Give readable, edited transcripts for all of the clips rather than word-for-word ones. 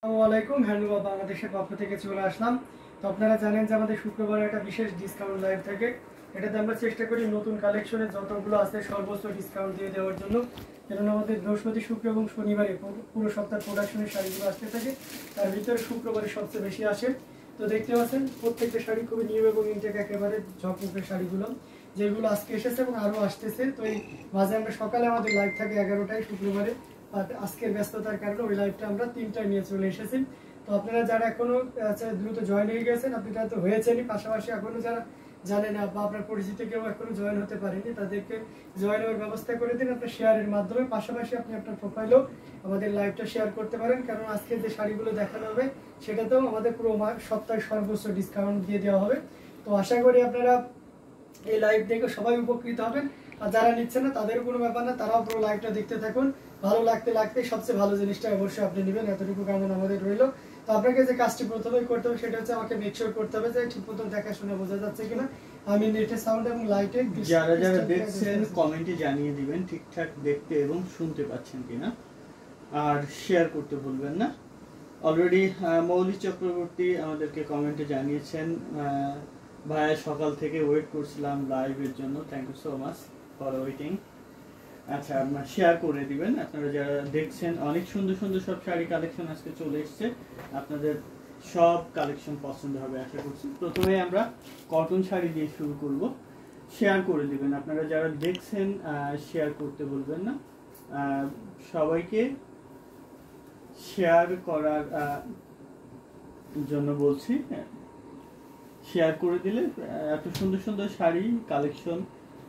আসসালামু আলাইকুম। হ্যান্ডলুম বাংলাদেশের পক্ষ থেকে চলে আসলাম। তো আপনারা জানেন যে আমাদের শুক্রবারে একটা বিশেষ ডিসকাউন্ট লাইভ থাকে। এটাতে আমরা চেষ্টা করি নতুন কালেকশনে যতগুলো আছে সর্বোচ্চ ডিসকাউন্ট দিয়ে দেওয়ার জন্য। কেননা আমাদের বৃহস্পতি, শুক্র এবং শনিবারে পুরো সপ্তাহ প্রোডাকশনের শাড়িগুলো আসতে থাকে। তার ভিতরে শুক্রবারে সবচেয়ে বেশি আসে। তো দেখতে পাচ্ছেন প্রত্যেকটা শাড়ি খুবই নিউ এবং ইনটেক একেবারে ঝকমকে শাড়িগুলো, যেগুলো আজকে এসেছে এবং আরও আসতেছে। তো এই মাঝে আমরা সকালে আমাদের লাইভ থাকে 11টায় শুক্রবারে। আজকের ব্যস্ততার কারণে ওই লাইভটা আমরা 3টায় নিয়ে চলে এসেছি। তো আপনারা যারা এখনো দ্রুত জয়েন হয়ে গেছেন, আপনারা তো হয়েছেনই, পাশাপাশি এখনো যারা জানেন না বা আপনার পরিচিত কেউ এখনো জয়েন হতে পারেনি, তাদেরকে জয়েন হওয়ার ব্যবস্থা করে দিন আপনার শেয়ারের মাধ্যমে। পাশাপাশি আপনি আপনার প্রোফাইলেও আমাদের লাইভটা শেয়ার করতে পারেন, কারণ আজকে যে শাড়িগুলো দেখানো হবে সেটাতেও আমাদের পুরো সপ্তাহে সর্বোচ্চ ডিসকাউন্ট দিয়ে দেওয়া হবে। তো আশা করি আপনারা এই লাইভ দেখে সবাই উপকৃত হবেন। আর যারা নিচ্ছেন না তাদের কোনো ব্যাপার না, তারাও পুরো লাইভটা দেখতে থাকুন। ভালো লাগতে লাগতে সবচেয়ে ভালো জিনিসটা অবশ্যই আপনি নেবেন, এতটুকু কামনা আমাদের রইল। তো আপনাকে যে কাজটি প্রথমেই করতে হবে সেটা হচ্ছে আমাকে মেক শিওর করতে হবে যে ঠিক মতো দেখাশোনা বোঝা যাচ্ছে কিনা। আমি নেটের সাউন্ড এবং লাইটে যারা যারা দেখছেন কমেন্টে জানিয়ে দিবেন ঠিকঠাক দেখতে এবং শুনতে পাচ্ছেন কিনা, আর শেয়ার করতে ভুলবেন না। অলরেডি মৌলিক চক্রবর্তী আমাদেরকে কমেন্টে জানিয়েছেন, ভাইয়া সকাল থেকে ওয়েট করছিলাম লাইভের জন্য, thank you so much for waiting. আচ্ছা, আপনার শেয়ার করে দিবেন। আপনারা যারা দেখছেন, অনেক সুন্দর সুন্দর সব শাড়ি কালেকশন আজকে চলে এসছে, আপনাদের সব কালেকশন পছন্দ হবে আশা করছি। প্রথমে আমরা কটন শাড়ি দিয়ে শুরু করব। শেয়ার করে দিবেন, আপনারা যারা দেখছেন শেয়ার করতে বলবেন না। সবাইকে শেয়ার করার জন্য বলছি, শেয়ার করে দিলে এত সুন্দর সুন্দর শাড়ি কালেকশন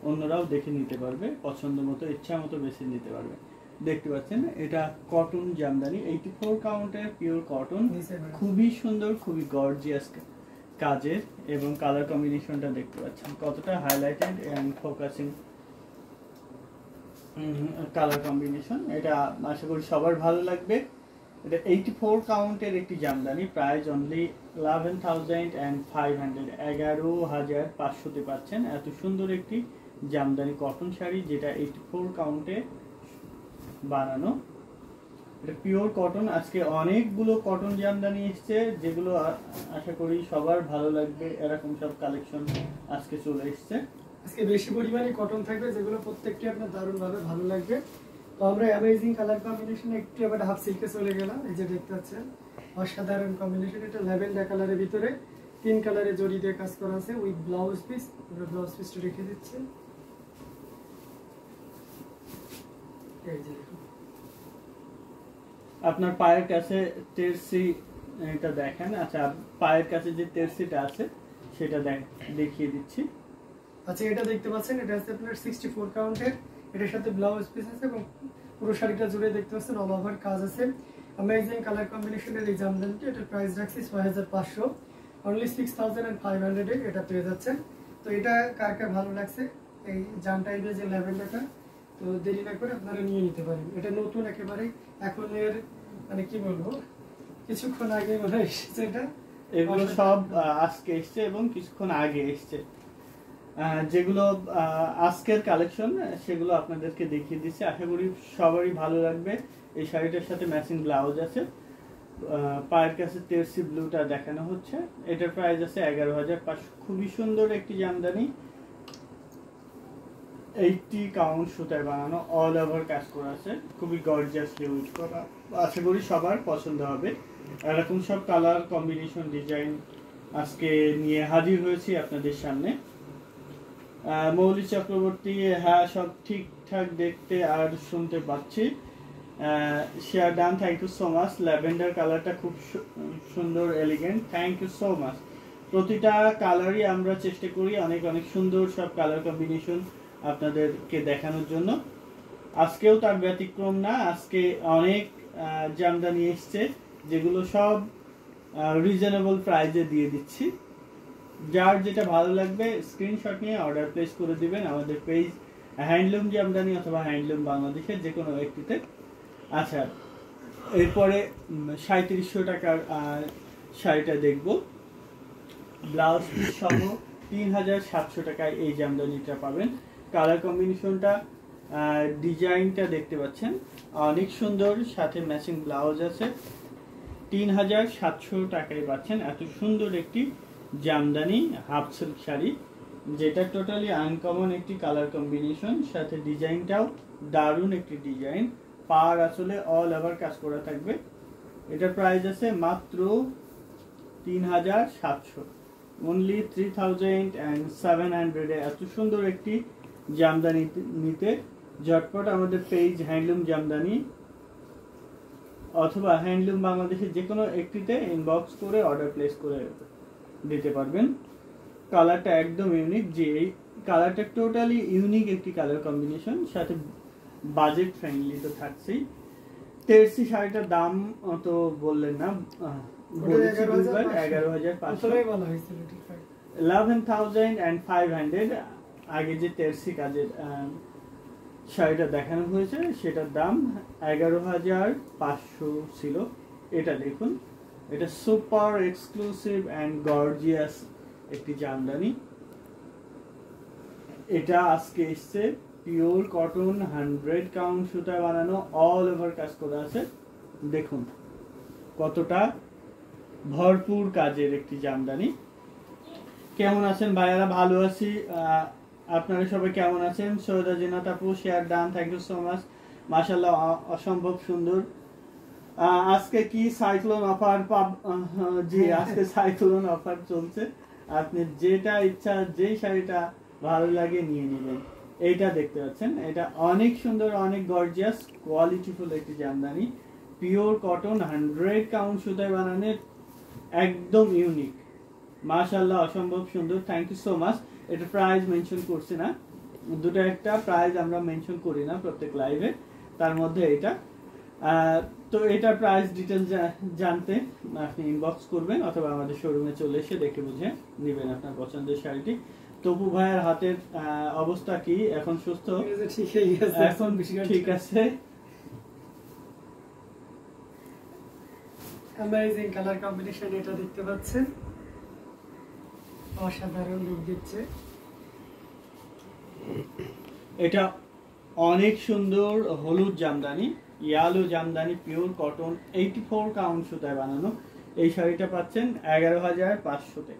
অন্যরাও দেখে নিতে পারবে, পছন্দ মতো ইচ্ছা মতো বেছে নিতে পারবে। দেখতে পাচ্ছেন এটা কটন জামদানি, 84 কাউন্টের পিওর কটন, খুবই সুন্দর, খুবই গর্জিয়াস কাজের, এবং কালার কম্বিনেশনটা দেখতে পাচ্ছেন কতটা highlighted and focusing colour combination. এটা আশা করি সবার ভালো লাগবে। এটা 84 কাউন্টের একটি জামদানি, প্রাইস অনলি 11,500, 11,500-তে পাচ্ছেন এত সুন্দর একটি জামদানি কটন শাড়ি, যেটা 84 কাউন্টে বানানো। এটা পিওর কটন। আজকে অনেকগুলো কটন জামদানি এসছে, যেগুলো আশা করি সবার ভালো লাগবে। এরকম সব কালেকশন আজকে চলে এসছে। আজকে বেশি পরিমাণে কটন থাকবে, যেগুলো প্রত্যেকটি আপনার দারুণভাবে ভালো লাগবে। তো আমরা অ্যামেজিং কালার কম্বিনেশন একটু আবার হাফ সিল্কে চলে গেলাম। এই যে দেখতে পাচ্ছেন অসাধারণ কম্বিনেশন, এটা ল্যাভেন্ডার কালারের ভিতরে 3 কালারে জড়ি দিয়ে কাজ করা আছে উইথ ব্লাউজ পিস। আমরা ব্লাউজ পিসটা রেখে দিচ্ছি। এই যে আপনার পায়ের কাছে তেরসি এটা দেখেন। আচ্ছা, পায়ের কাছে যে তেরসিটা আছে সেটা দেখিয়ে দিচ্ছি। আচ্ছা, এটা দেখতে পাচ্ছেন, এটা হচ্ছে আপনার 64 কাউন্টের, এটার সাথে ব্লাউজ পিস আছে এবং পুরো শাড়িটা জুড়ে দেখতে পাচ্ছেন অল ওভার কাজ আছে। অ্যামেজিং কালার কম্বিনেশনের এই জামদানিটি, এটার প্রাইস রাখছি 6500, অনলি 6500 এটা পেয়ে যাচ্ছেন। তো এটা কার কার ভালো লাগছে এই জাম টাইপের যে ল্যাভেন্ডারটা, তো দেরি না করে আপনারা নিয়ে নিতে পারেন। এটা নতুন একেবারে, এখন এর মানে কি বলবো, কিছুক্ষণ আগে মনে এসেছে। এটা এগুলো সব আজকে এসছে এবং কিছুক্ষণ আগে এসছে। যেগুলো আজকের কালেকশন সেগুলো আপনাদেরকে দেখিয়ে দিচ্ছি, আশা করি সবারই ভালো লাগবে। এই শাড়িটার সাথে ম্যাচিং ব্লাউজ আছে। পায়ের কাছে তেরসি ব্লুটা দেখানো হচ্ছে, এটার প্রাইস আছে 11,500। খুবই সুন্দর একটি জামদানি, 80 কাউন্ট সুতায় বানানো, অল ওভার কাজ করা আছে, খুবই গর্জিয়াসলি ইউজ করা। আশা করি সবার পছন্দ হবে। এরকম সব কালার কম্বিনেশন ডিজাইন আজকে নিয়ে হাজির হয়েছি আপনাদের সামনে। মৌলিক চক্রবর্তী, হ্যাঁ সব ঠিকঠাক দেখতে আর শুনতে পাচ্ছি। Share done, thank you so much. Lavender কালারটা খুব সুন্দর, elegant, thank you so much. প্রতিটা কালারই আমরা চেষ্টা করি অনেক অনেক সুন্দর সব কালার কম্বিনেশন আপনাদেরকে দেখানোর জন্য। আজকেও তার ব্যতিক্রম না, আজকে অনেক জামদানি এসছে, যেগুলো সব রিজনেবল প্রাইসে দিয়ে দিচ্ছি। যার যেটা ভালো লাগবে স্ক্রিনশট নিয়ে অর্ডার প্লেস করে দিবেন আমাদের পেজ হ্যান্ডলুম জামদানি অথবা হ্যান্ডলুম বাংলাদেশের যে কোনো একটিতে। আচ্ছা, এরপরে 3700 টাকার শাড়িটা দেখব, ব্লাউজ পিস সহ 3700 টাকায় এই জামদানিটা পাবেন। কালার কম্বিনেশনটা, ডিজাইনটা দেখতে পাচ্ছেন অনেক সুন্দর, সাথে ম্যাচিং ব্লাউজ আছে। 3700 টাকায় পাচ্ছেন এত সুন্দর একটি জামদানি হাফ সিল্ক শাড়ি, যেটা টোটালি আনকমন একটি কালার কম্বিনেশন, সাথে ডিজাইনটাও দারুণ একটি ডিজাইন, পার আসলে অল ওভার কাজ করা থাকবে। এটার প্রাইস আছে মাত্র 3700, অনলি 3700 এ এত সুন্দর একটি জামদানি নিতে ঝটপট আমাদের পেজ হ্যান্ডলুম জামদানি অথবা হ্যান্ডলুম বাংলাদেশের যে কোনো একটিতে ইনবক্স করে অর্ডার প্লেস করে দিতে পারবেন। কালারটা একদম ইউনিক, যে এই কালারটা টোটালি ইউনিক একটি কালার কম্বিনেশন, সাথে বাজেট ফ্রেন্ডলি তো থাকছেই। তেরসি শাড়িটার দাম তো বললেন না, 11,500। আগে যে তেরসি কাজের শাড়িটা দেখানো হয়েছে সেটার দাম 11,500 ছিল। এটা দেখুন, এটা সুপার এক্সক্লুসিভ অ্যান্ড গর্জিয়াস একটি জামদানি। এটা আজকে এসছে পিওর কটন 100 কাউন্ট সুতায় বানানো, অল ওভার কাজ করা আছে। দেখুন কতটা ভরপুর কাজের একটি জামদানি। কেমন আছেন ভাইয়ারা? ভালো আছি, আপনারা সবাই কেমন আছেন? সৈয়দা জিনাত আপু share done, thank you so much. মাশাআল্লাহ অসম্ভব সুন্দর। আজকে কি সাইক্লোন অফার জি আজকে সাইক্লোন অফার চলছে, আপনি যেটা ইচ্ছা যেই শাড়িটা ভালো লাগে নিয়ে নেবেন। এইটা দেখতে পাচ্ছেন, এটা অনেক সুন্দর, অনেক গর্জিয়াস কোয়ালিটিফুল একটি জামদানি, পিওর কটন 100 কাউন্ট সুতায় বানানো, একদম ইউনিক। মাশাআল্লাহ অসম্ভব সুন্দর, থ্যাংক ইউ সো মাচ। এটা প্রাইস মেনশন করছি না, দুটো একটা প্রাইস আমরা মেনশন করি না প্রত্যেক লাইভে, তার মধ্যে এটা। তো এটার প্রাইস ডিটেল জানতে আপনি ইনবক্স করবেন অথবা আমাদের শোরুমে চলে এসে দেখে বুঝে নেবেন আপনার পছন্দের শাড়িটি। তপু ভাইয়ের হাতের অবস্থা কি? এখন সুস্থ? এখন ঠিক আছে। অ্যামেজিং কালার কম্বিনেশন, এটা দেখতে পাচ্ছেন, অসাধারণ লুক দিচ্ছে। এটা অনেক সুন্দর হলুদ jamdani, yellow jamdani, pure cotton 84 count সুতায় বানানো। এই শাড়িটা পাচ্ছেন 11,500-তে,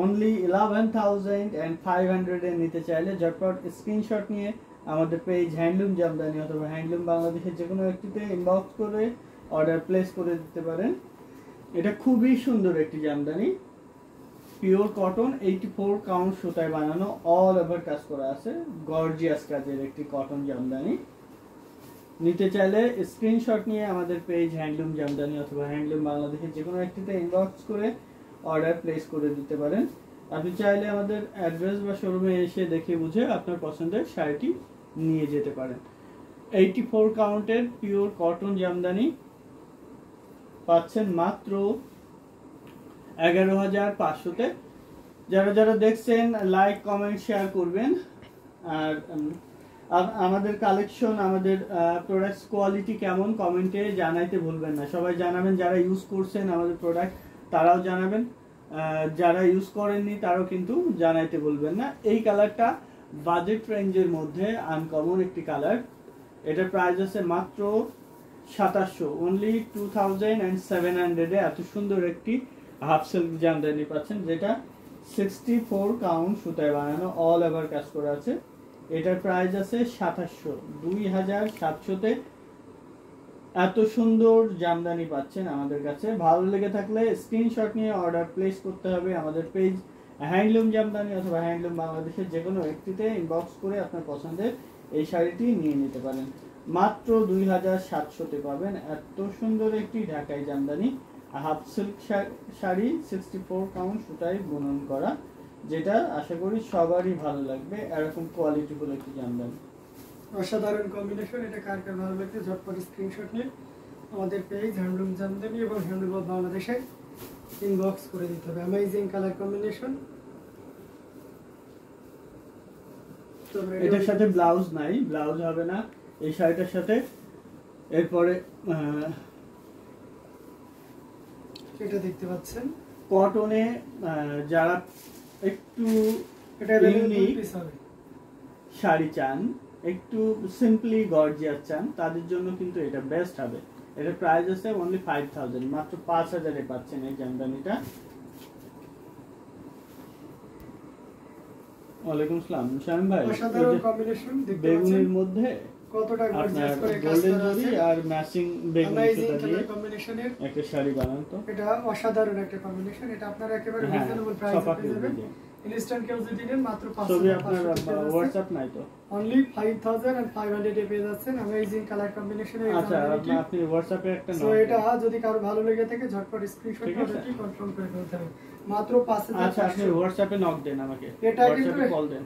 অনলি 11,500 এ নিতে চাইলে ঝটপট স্ক্রিনশট নিয়ে আমাদের পেজ হ্যান্ডলুম জামদানি অথবা হ্যান্ডলুম বাংলাদেশের যে কোনো একটিতে ইনবক্স করে অর্ডার প্লেস করে দিতে পারেন। এটা খুবই সুন্দর একটি জামদানি, পিওর কটন 84 কাউন্ট সুতায় বানানো, অল ওভার কাজ করা আছে, গর্জিয়াস কাজের একটি কটন জামদানি। নিতে চাইলে স্ক্রিনশট নিয়ে আমাদের পেজ হ্যান্ডলুম জামদানি অথবা হ্যান্ডলুম বাংলাদেশের যে কোনো একটিতে ইনবক্স করে অর্ডার প্লেস করে দিতে পারেন। আপনি চাইলে আমাদের অ্যাড্রেস বা শোরুমে এসে দেখে বুঝে আপনার পছন্দের শাড়িটি নিয়ে যেতে পারেন। 84 কাউন্টের পিওর কটন জামদানি পাচ্ছেন মাত্র 11,500-তে। যারা যারা দেখছেন লাইক কমেন্ট শেয়ার করবেন, আর আমাদের কালেকশন, আমাদের প্রোডাক্টস কোয়ালিটি কেমন কমেন্টে জানাইতে ভুলবেন না। সবাই জানাবেন, যারা ইউজ করছেন আমাদের প্রোডাক্ট তারাও জানাবেন, যারা ইউজ করেননি তারাও কিন্তু জানাইতে ভুলবেন না। এই কালারটা বাজেট রেঞ্জের মধ্যে আনকমন একটি কালার, এটার প্রাইস আছে মাত্র 2700, অনলি 2700-এ এত সুন্দর একটি হাফ সিল্ক জামদানি পাচ্ছেন, যেটা 64 কাউন্ট সুতায় বানানো, অল ওভার কাজ করা আছে। এটার প্রাইস আছে 2700, 2700-তে এত সুন্দর জামদানি পাচ্ছেন আমাদের কাছে। ভালো লেগে থাকলে স্ক্রিনশট নিয়ে অর্ডার প্লেস করতে হবে আমাদের পেজ হ্যান্ডলুম জামদানি অথবা হ্যান্ডলুম বাংলাদেশের যে কোনো একটিতে ইনবক্স করে আপনার পছন্দের এই শাড়িটি নিয়ে নিতে পারেন। মাত্র 2700-তে পাবেন এত সুন্দর একটি ঢাকাই jamdani half silk sari, 64 count সুতায় বুনন করা, যেটা আশা করি সবারই ভালো লাগবে। এরকম কোয়ালিটিফুল একটি জামদানি, অসাধারণ কম্বিনেশন। এটা কার কার ভালো লাগছে ঝটপট স্ক্রিনশট নিয়ে আমাদের পেজ হ্যান্ডলুম জামদানি এবং হ্যান্ডলুম বাংলাদেশে ইনবক্স করে দিতে হবে। Amazing colour combination. এটার সাথে ব্লাউজ নাই, ব্লাউজ হবে না এই শাড়িটার সাথে। এরপরে এটা দেখতে পাচ্ছেন কটনে যারা একটু ইউনিক শাড়ি চান, একটু সিম্পলি গর্জিয়াস চান, তাদের জন্য কিন্তু এটা বেস্ট হবে। এটা প্রাইস আছে অনলি 5000, মাত্র 5000 এ পাচ্ছেন এই জামদানিটা। ওয়ালাইকুম আসসালাম শামিম ভাই। অসাধারণ কম্বিনেশন দেখতে পাচ্ছেন বেগুনের মধ্যে কতটা আপনার গর্জিয়াস করে কাজ গোল্ডেন করা জরি আছে। আর ম্যাচিং বেগুনি অ্যামেজিং সুতা দিয়ে কালার কম্বিনেশনের একটা শাড়ি বানান তো। এটা অসাধারণ একটা কম্বিনেশন। এটা আপনারা একেবারে হ্যাঁ, রিজনেবল প্রাইসে সপাকে পেয়ে যাবেন। দিয়ে। ইনস্ট্যান্ট কেউ যদি নেন মাত্র ছবি আপনার 500 হোয়াটসঅ্যাপ নাই তো? অনলি 5500 এ পেয়ে যাচ্ছেন। অ্যামেজিং কালার কম্বিনেশনের আচ্ছা, আপনি হোয়াটসঅ্যাপে একটা সো নাম এটা যদি কারো ভালো লেগে থাকে ঝটপট স্ক্রিনশট ঠিক আছে। করে কনফার্ম করে ফেলতে হবে। মাত্র 5500। আচ্ছা, আপনি হোয়াটসঅ্যাপে নক দেন আমাকে, এটা কিন্তু হোয়াটসঅ্যাপে কল দেন।